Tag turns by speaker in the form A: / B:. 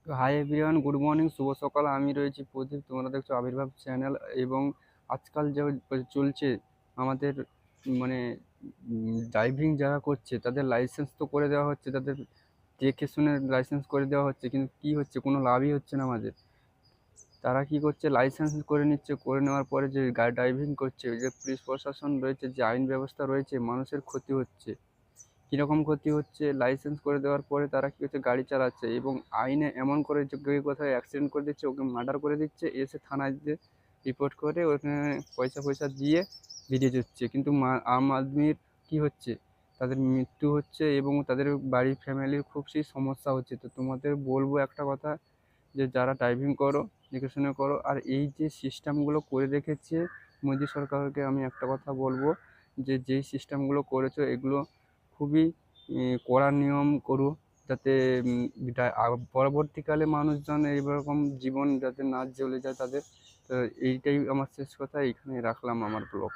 A: তো hi everyone, good morning, শুভ সকাল। আমি রয়েছি প্রদীপ, তোমরা দেখছো আবির্ভাব চ্যানেল। এবং আজকাল যে চলছে আমাদের মানে ড্রাইভিং যারা করছে তাদের লাইসেন্স তো করে দেওয়া হচ্ছে, তাদের দেখে শুনে লাইসেন্স করে দেওয়া হচ্ছে, কিন্তু কি হচ্ছে, কোনো লাভই হচ্ছে না আমাদের। তারা কি করছে, লাইসেন্স করে নিচ্ছে, করে নেওয়ার পরে যে গাড়ি ড্রাইভিং করছে, যে পুলিশ প্রশাসন রয়েছে, যে আইন ব্যবস্থা রয়েছে, মানুষের ক্ষতি হচ্ছে। কীরকম ক্ষতি হচ্ছে, লাইসেন্স করে দেওয়ার পরে তারা কী হচ্ছে, গাড়ি চালাচ্ছে এবং আইনে এমন করে যে কেউ কোথাও অ্যাক্সিডেন্ট করে দিচ্ছে, ওকে মার্ডার করে দিচ্ছে, এসে থানায় যে রিপোর্ট করে ওখানে পয়সা পয়সা দিয়ে বেরিয়ে যাচ্ছে। কিন্তু আম আদমির কী হচ্ছে, তাদের মৃত্যু হচ্ছে এবং তাদের বাড়ির ফ্যামিলির খুব সেই সমস্যা হচ্ছে। তো তোমাদের বলবো একটা কথা, যে যারা ড্রাইভিং করো দেখে শুনে করো। আর এই যে সিস্টেমগুলো করে রেখেছে মোদি সরকারকে আমি একটা কথা বলবো, যে যেই সিস্টেমগুলো করেছো এগুলো খুবই কড়া নিয়ম করো, যাতে পরবর্তীকালে মানুষজন এইরকম জীবন যাতে না চলে যায় তাদের। তো এইটাই আমার শেষ কথা, এইখানে রাখলাম আমার ব্লগ।